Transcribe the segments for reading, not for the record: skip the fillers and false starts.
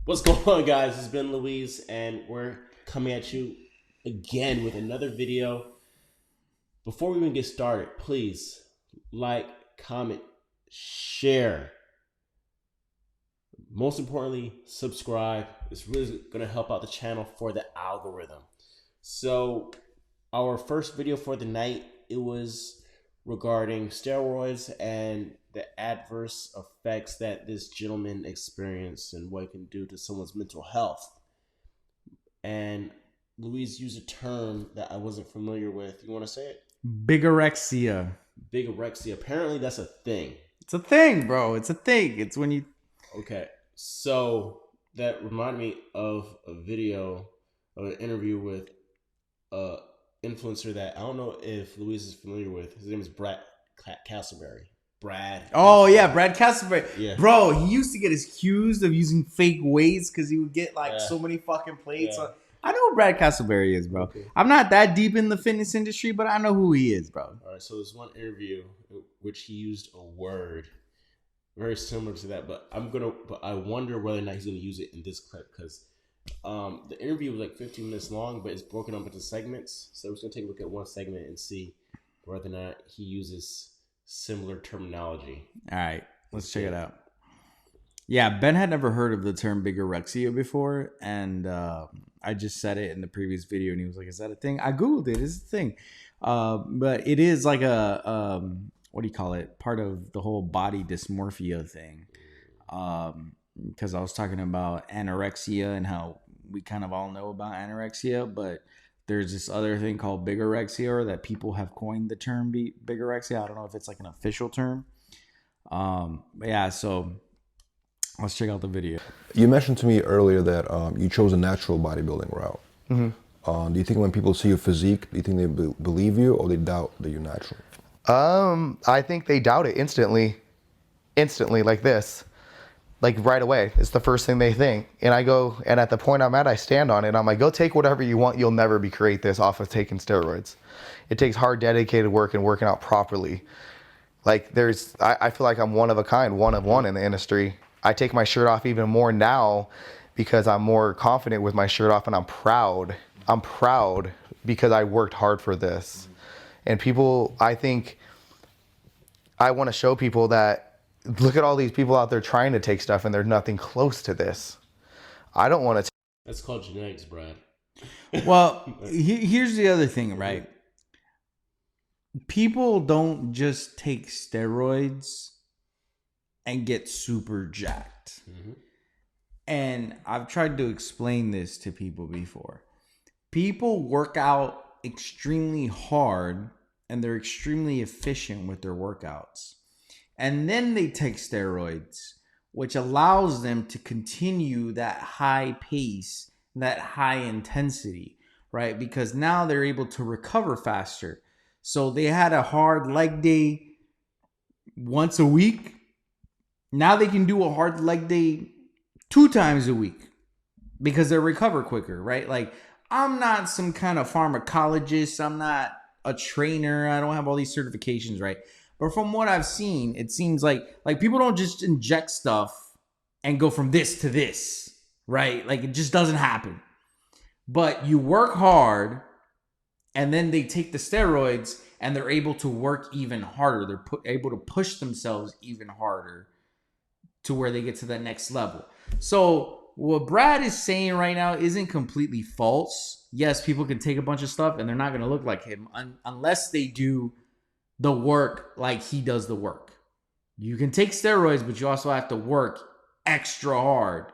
What's going on, guys? It's been Louise, and we're coming at you again with another video. Before we even get started, please like, comment, share. Most importantly, subscribe. It's really going to help out the channel for the algorithm. So, our first video for the night, it was regarding steroids and the adverse effects that this gentleman experienced and what it can do to someone's mental health. And Louise used a term that I wasn't familiar with. You want to say it? Bigorexia. Bigorexia. Apparently, that's a thing. It's a thing, bro. It's a thing. It's when you... Okay. So, that reminded me of a video, of an interview with a influencer that I don't know if Louise is familiar with. His name is Castleberry. Brad. Oh, yeah, Brad Castleberry. Yeah. Bro, he used to get accused of using fake weights because he would get like so many fucking plates. Yeah. I know who Brad Castleberry is, bro. Okay. I'm not that deep in the fitness industry, but I know who he is, bro. All right, so there's one interview in which he used a word very similar to that, but I wonder whether or not he's gonna use it in this clip because the interview was like 15 minutes long, but it's broken up into segments. So we're just gonna take a look at one segment and see whether or not he uses similar terminology. All right, let's check it out. Yeah, Ben had never heard of the term bigorexia before, and I just said it in the previous video, and he was like, "Is that a thing?" I googled it. It's a thing, but it is like a what do you call it? Part of the whole body dysmorphia thing. Because I was talking about anorexia and how we kind of all know about anorexia, but there's this other thing called bigorexia, or that people have coined the term bigorexia. I don't know if it's like an official term. But yeah, so let's check out the video. You mentioned to me earlier that you chose a natural bodybuilding route. Mm-hmm. Do you think when people see your physique, do you think they believe you or they doubt that you're natural? I think they doubt it instantly like this. Like right away, it's the first thing they think. And I go, and at the point I'm at, I stand on it. I'm like, go take whatever you want. You'll never create this off of taking steroids. It takes hard, dedicated work and working out properly. Like I feel like I'm one of a kind, one of one in the industry. I take my shirt off even more now because I'm more confident with my shirt off, and I'm proud. I'm proud because I worked hard for this. And people, I think I want to show people that look at all these people out there trying to take stuff and there's nothing close to this. I don't want to. That's called genetics, Brad. Well, here's the other thing, right? People don't just take steroids and get super jacked. Mm-hmm. And I've tried to explain this to people before. People work out extremely hard and they're extremely efficient with their workouts. And then they take steroids, which allows them to continue that high pace, that high intensity, right? Because now they're able to recover faster. So they had a hard leg day once a week. Now they can do a hard leg day 2 times a week because they recover quicker, right? Like, I'm not some kind of pharmacologist. I'm not a trainer. I don't have all these certifications, right? But from what I've seen, it seems like people don't just inject stuff and go from this to this, right? Like, it just doesn't happen. But you work hard, and then they take the steroids, and they're able to work even harder. They're able to push themselves even harder to where they get to the next level. So what Brad is saying right now isn't completely false. Yes, people can take a bunch of stuff and they're not going to look like him unless they do the work like he does the work. You can take steroids, but you also have to work extra hard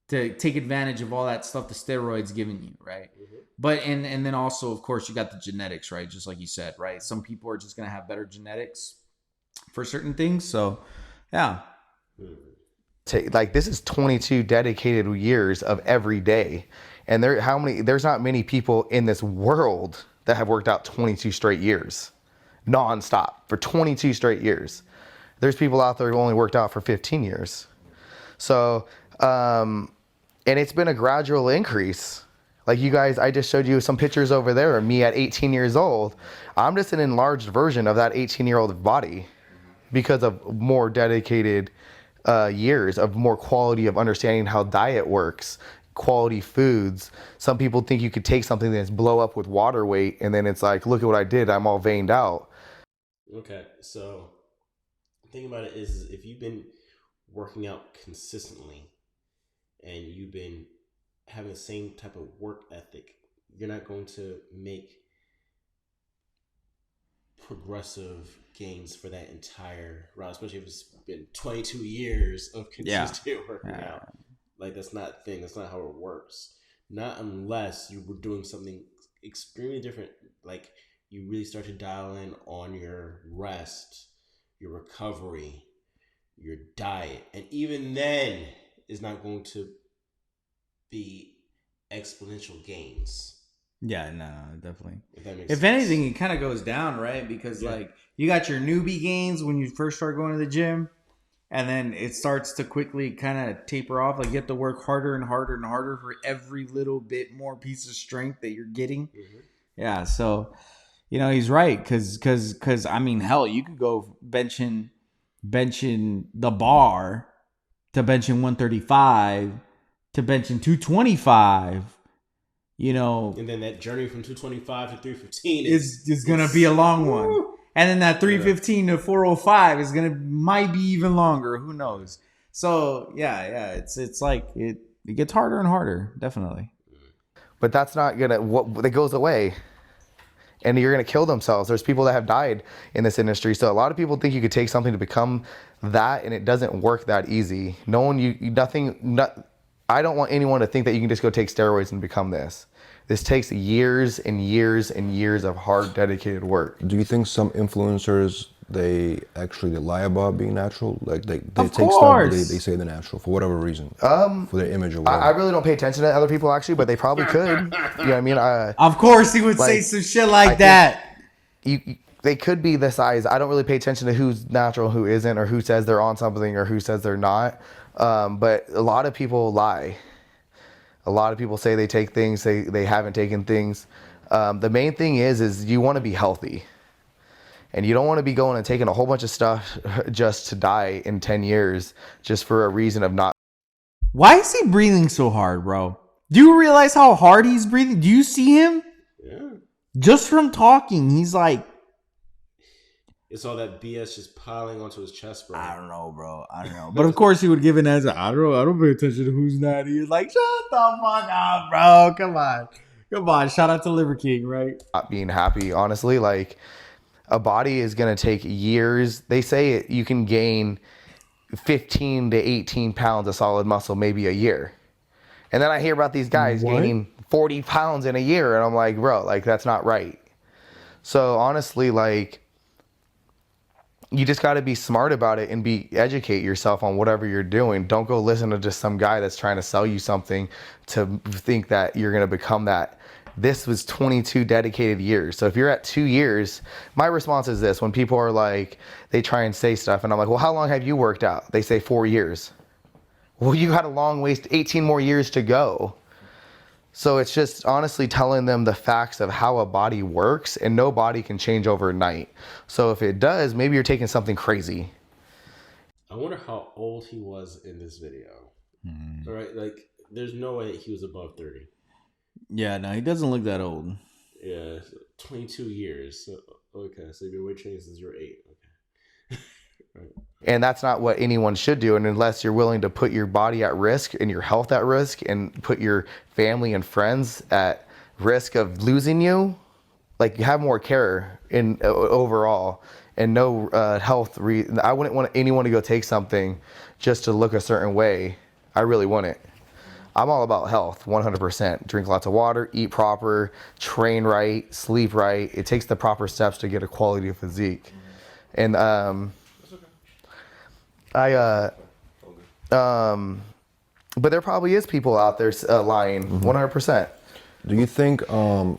to take advantage of all that stuff the steroids giving you, right? Mm-hmm. But and then also, of course, you got the genetics, right? Just like you said, right? Some people are just going to have better genetics for certain things. So, yeah. Like, this is 22 dedicated years of every day. And there's not many people in this world that have worked out 22 straight years nonstop for 22 straight years. There's people out there who only worked out for 15 years. So, and it's been a gradual increase. Like, you guys, I just showed you some pictures over there of me at 18 years old. I'm just an enlarged version of that 18-year-old body because of more dedicated years of more quality of understanding how diet works, quality foods. Some people think you could take something that's blow up with water weight, and then it's like, look at what I did. I'm all veined out. Okay, so the thing about it is if you've been working out consistently and you've been having the same type of work ethic, you're not going to make progressive gains for that entire round, especially if it's been 22 years of consistent working out. Like, that's not a thing. That's not how it works. Not unless you were doing something extremely different. Like, you really start to dial in on your rest, your recovery, your diet. And even then, it's not going to be exponential gains. Yeah, no, definitely. If that makes If sense. anything, it kind of goes down, right? Because like you got your newbie gains when you first start going to the gym, and then it starts to quickly kind of taper off. Like you have to work harder and harder and harder for every little bit more piece of strength that you're getting. Mm-hmm. Yeah, so he's right because I mean, hell, you could go benching the bar to benching 135 to benching 225. And then that journey from 225 to 315 is gonna be a long one, and then that 315 to 405 is might be even longer. Who knows? So yeah, it's like it gets harder and harder, definitely. But that's not gonna what that goes away, and you're gonna kill themselves. There's people that have died in this industry, so a lot of people think you could take something to become that, and it doesn't work that easy. I don't want anyone to think that you can just go take steroids and become this. This takes years and years and years of hard, dedicated work. Do you think some influencers, they actually lie about being natural? Like they Of take stuff, course. but they say they're natural for whatever reason. For their image or whatever. I really don't pay attention to other people actually, but they probably could. You know what I mean? Of course, he would say like, some shit like that. They could be the size. I don't really pay attention to who's natural, who isn't, or who says they're on something or who says they're not. But a lot of people lie. A lot of people say they take things, they haven't taken things. The main thing is you want to be healthy. And you don't want to be going and taking a whole bunch of stuff just to die in 10 years just for a reason of not. Why is he breathing so hard, bro? Do you realize how hard he's breathing? Do you see him? Yeah. Just from talking, he's like, it's all that BS just piling onto his chest, bro. I don't know, bro. I don't know. But of course he would give an answer. I don't pay attention to who's not. He's like, shut the fuck up, bro. Come on. Shout out to Liver King, right? Not being happy, honestly. Like, a body is going to take years. They say you can gain 15 to 18 pounds of solid muscle maybe a year. And then I hear about these guys gaining 40 pounds in a year. And I'm like, bro, like, that's not right. So honestly, like, you just got to be smart about it and educate yourself on whatever you're doing. Don't go listen to just some guy that's trying to sell you something to think that you're going to become that. This was 22 dedicated years. So if you're at 2 years, my response is this. When people are like, they try and say stuff and I'm like, well, how long have you worked out? They say 4 years. Well, you got a long ways, 18 more years to go. So it's just honestly telling them the facts of how a body works, and no body can change overnight. So if it does, maybe you're taking something crazy. I wonder how old he was in this video. All right, like, there's no way he was above 30. Yeah, no, he doesn't look that old. Yeah, 22 years. So, okay, so you've been weight training since you were 8. Okay. Right. And that's not what anyone should do. And unless you're willing to put your body at risk and your health at risk and put your family and friends at risk of losing you, like, you have more care in overall and no health. I wouldn't want anyone to go take something just to look a certain way. I really wouldn't. I'm all about health, 100%. Drink lots of water, eat proper, train right, sleep right. It takes the proper steps to get a quality physique. And but there probably is people out there lying, 100%. Do you think Oh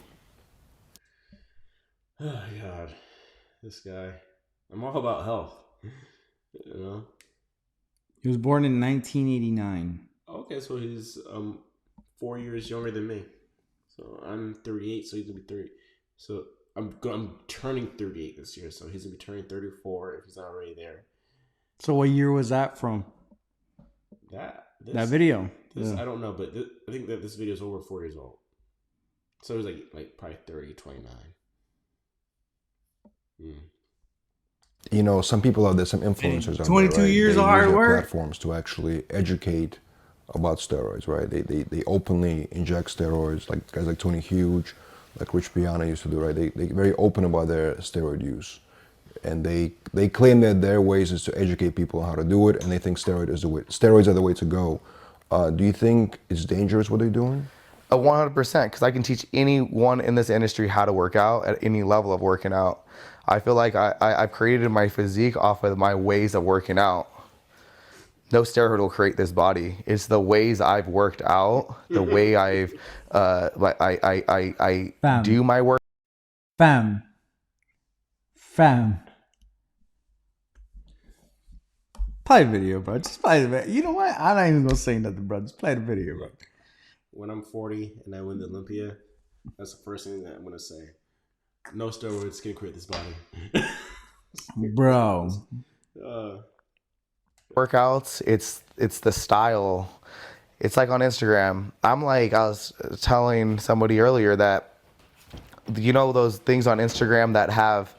God, this guy. I'm all about health. You know. He was born in 1989. Okay, so he's 4 years younger than me. So I'm 38, so he's gonna be 30. So I'm turning 38 this year, so he's gonna be turning 34 if he's not already there. So what year was that from? That video. I don't know, but I think that this video is over 4 years old. So it was like probably 30, 29. You know, some people out there, some influencers out 22 there, right? years They of use hard their work. platforms to actually educate about steroids, right? They openly inject steroids, like guys like Tony Huge, like Rich Piana used to do, right? They're very open about their steroid use. And they claim that their ways is to educate people on how to do it, and they think steroids are the way to go. Do you think it's dangerous what they're doing? 100%, because I can teach anyone in this industry how to work out at any level of working out. I feel like I've created my physique off of my ways of working out. No steroid will create this body. It's the ways I've worked out, the way I've I do my work. Fam. Play the video, bro. Just play the video. You know what? I'm not even gonna say nothing, bro. Just play the video, bro. When I'm 40 and I win the Olympia, that's the first thing that I'm gonna say. No steroids can create this body. Bro. Workouts, it's the style. It's like on Instagram. I was telling somebody earlier that, you know, those things on Instagram that have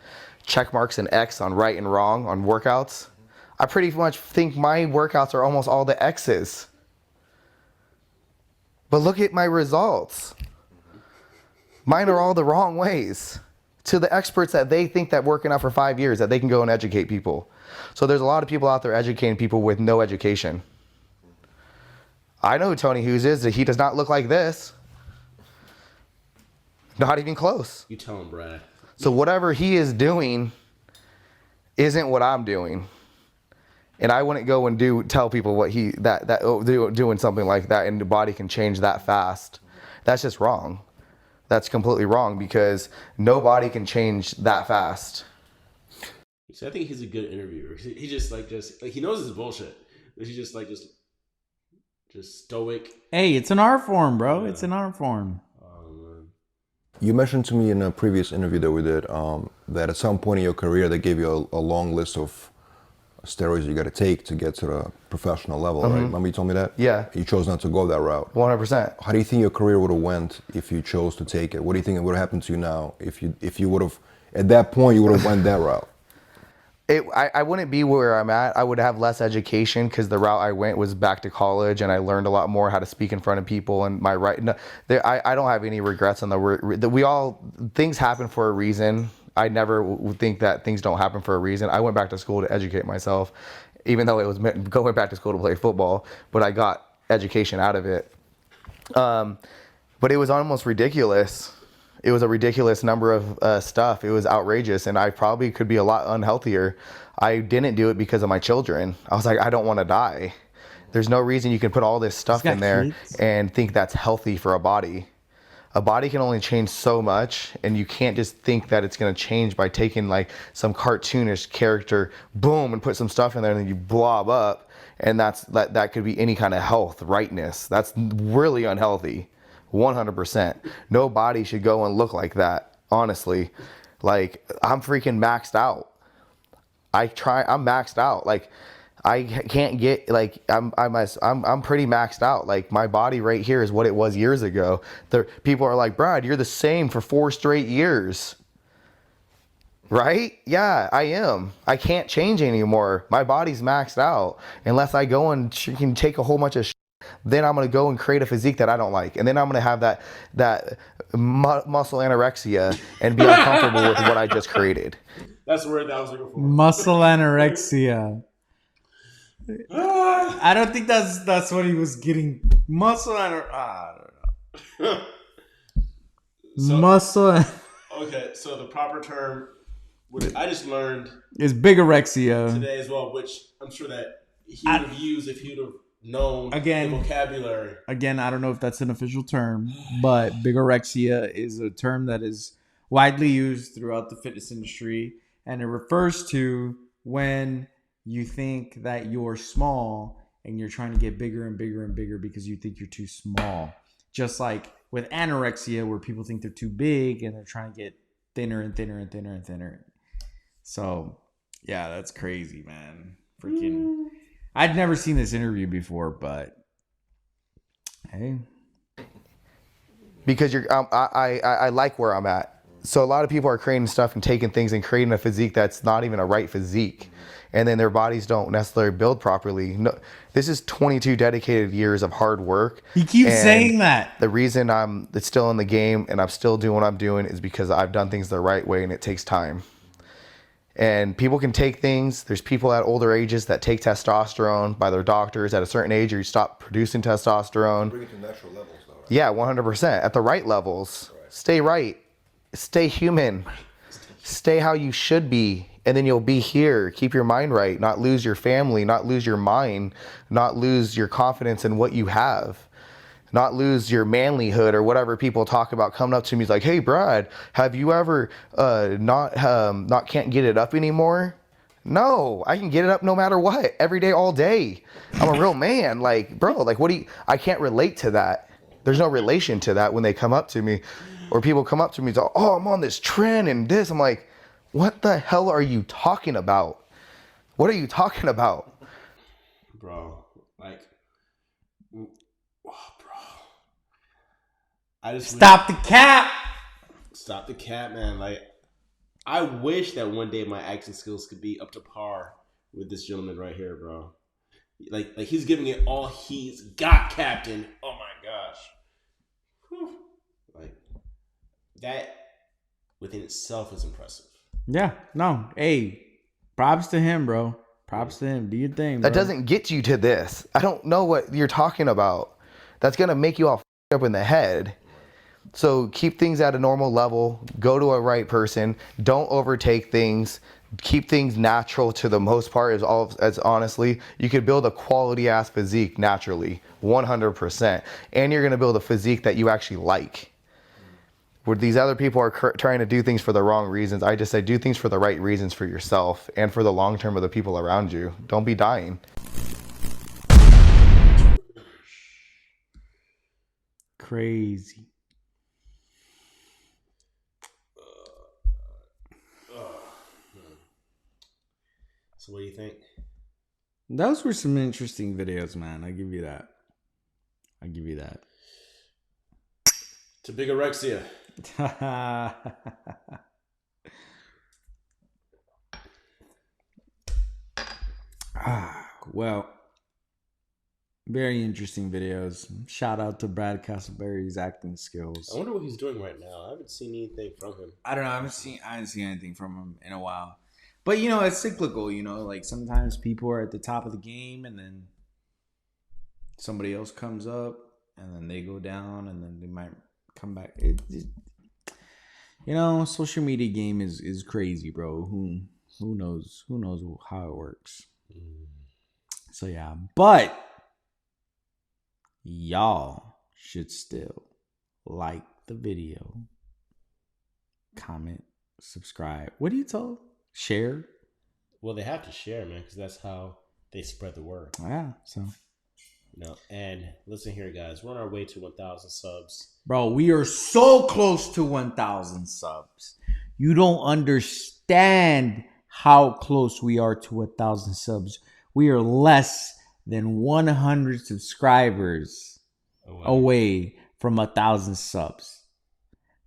check marks and X on right and wrong on workouts. I pretty much think my workouts are almost all the X's. But look at my results. Mine are all the wrong ways. To the experts that they think that working out for 5 years, that they can go and educate people. So there's a lot of people out there educating people with no education. I know who Tony Hughes is. He does not look like this. Not even close. You tell him, Brad. So whatever he is doing isn't what I'm doing. And I wouldn't go and tell people what doing something like that, and the body can change that fast. That's just wrong. That's completely wrong, because nobody can change that fast. So I think he's a good interviewer. He just he knows his bullshit. He's just stoic. Hey, it's an art form, bro. Yeah. It's an art form. You mentioned to me in a previous interview that we did that at some point in your career they gave you a long list of steroids you got to take to get to the professional level, right? Remember you told me that? Yeah. You chose not to go that route. 100%. How do you think your career would have went if you chose to take it? What do you think would have happened to you now if you would have, at that point, you would have went that route? I wouldn't be where I'm at. I would have less education, because the route I went was back to college, and I learned a lot more how to speak in front of people, and my right. No, I don't have any regrets on things happen for a reason. I never would think that things don't happen for a reason. I went back to school to educate myself, even though it was going back to school to play football, but I got education out of it. But it was almost ridiculous. It was a ridiculous number of stuff. It was outrageous, and I probably could be a lot unhealthier. I didn't do it because of my children. I was like, I don't want to die. There's no reason you can put all this stuff in there and think that's healthy for a body. A body can only change so much, and you can't just think that it's going to change by taking like some cartoonish character, boom, and put some stuff in there, and then you blob up, and that could be any kind of health, rightness. That's really unhealthy, 100%. No body should go and look like that, honestly. Like, I'm freaking maxed out. I'm maxed out. Like, I can't get, like, I'm pretty maxed out. Like, my body right here is what it was years ago. People are like, Brad, you're the same for 4 straight years. Right? Yeah, I am. I can't change anymore. My body's maxed out. Unless I go and can take a whole bunch of shit, then I'm going to go and create a physique that I don't like. And then I'm going to have that muscle anorexia and be uncomfortable with what I just created. That's the word that I was looking for. Muscle anorexia. I don't think that's what he was getting. Muscle anorexia. I don't know. Muscle. Okay, so the proper term, which I just learned, is bigorexia today as well, which I'm sure that he would have used if he'd have known the vocabulary. Again, I don't know if that's an official term, but bigorexia is a term that is widely used throughout the fitness industry, and it refers to when you think that you're small and you're trying to get bigger and bigger and bigger because you think you're too small. Just like with anorexia, where people think they're too big and they're trying to get thinner and thinner and thinner and thinner. So, yeah, that's crazy, man. Freaking. I'd never seen this interview before, but hey. Because I like where I'm at. So a lot of people are creating stuff and taking things and creating a physique that's not even a right physique, and then their bodies don't necessarily build properly. No, this is 22 dedicated years of hard work. He keeps and saying that. The reason I'm still in the game and I'm still doing what I'm doing is because I've done things the right way, and it takes time. And people can take things. There's people at older ages that take testosterone by their doctors at a certain age, or you stop producing testosterone. Bring it to natural levels, though, right? Yeah, 100%. At the right levels. Right. Stay right. Stay human. Stay how you should be. And then you'll be here. Keep your mind right. Not lose your family. Not lose your mind. Not lose your confidence in what you have. Not lose your manlyhood or whatever people talk about coming up to me. It's like, hey, Brad, have you ever not can't get it up anymore? No, I can get it up no matter what. Every day, all day. I'm a real man. Like, bro, like, what do you... I can't relate to that. There's no relation to that when they come up to me. Or people come up to me and say, oh, I'm on this trend and this. I'm like, what the hell are you talking about? What are you talking about? Bro, like, oh, bro. I just Stop the cap. Stop the cap, man. Like, I wish that one day my acting skills could be up to par with this gentleman right here, bro. Like he's giving it all he's got, Captain. Oh my gosh. Whew. Like, that within itself is impressive. Yeah, no. Hey, props to him, bro. Props to him. Do your thing, bro. That doesn't get you to this. I don't know what you're talking about. That's going to make you all up in the head. So keep things at a normal level. Go to a right person. Don't overtake things. Keep things natural to the most part. As honestly, you could build a quality ass physique naturally, 100%. And you're going to build a physique that you actually like. Where these other people are trying to do things for the wrong reasons, I just say do things for the right reasons for yourself and for the long term of the people around you. Don't be dying. Crazy. So what do you think? Those were some interesting videos, man. I give you that. To big Anorexia. Well, very interesting videos. Shout out to Brad Castleberry's acting skills. I wonder what he's doing right now. I haven't seen anything from him. I don't know. I haven't seen anything from him in a while. But you know, it's cyclical. You know, like sometimes people are at the top of the game, and then somebody else comes up, and then they go down, and then they might come back. You know, social media game is crazy, bro. Who knows how it works. So yeah, but y'all should still like the video, comment, subscribe. What do you tell? Share? Well, they have to share, man, because that's how they spread the word. Yeah, so. And listen here, guys. We're on our way to 1,000 subs. Bro, we are so close to 1,000 subs. You don't understand how close we are to 1,000 subs. We are less than 100 subscribers away from 1,000 subs.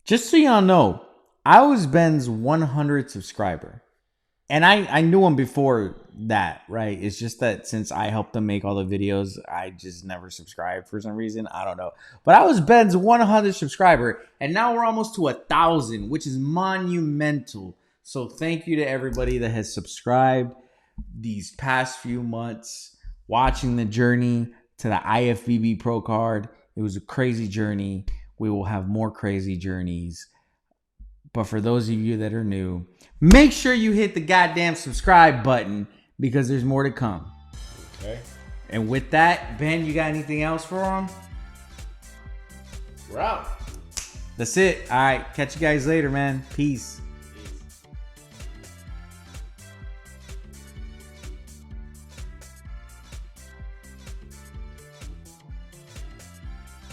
Just so y'all know, I was Ben's 100 subscriber. And I knew him before that, right? It's just that since I helped him make all the videos, I just never subscribed for some reason. I don't know. But I was Ben's 100 subscriber, and now we're almost to 1,000, which is monumental. So thank you to everybody that has subscribed these past few months, watching the journey to the IFBB Pro card. It was a crazy journey. We will have more crazy journeys. But for those of you that are new, make sure you hit the goddamn subscribe button because there's more to come. Okay. And with that, Ben, you got anything else for him? We're out. That's it. All right. Catch you guys later, man. Peace.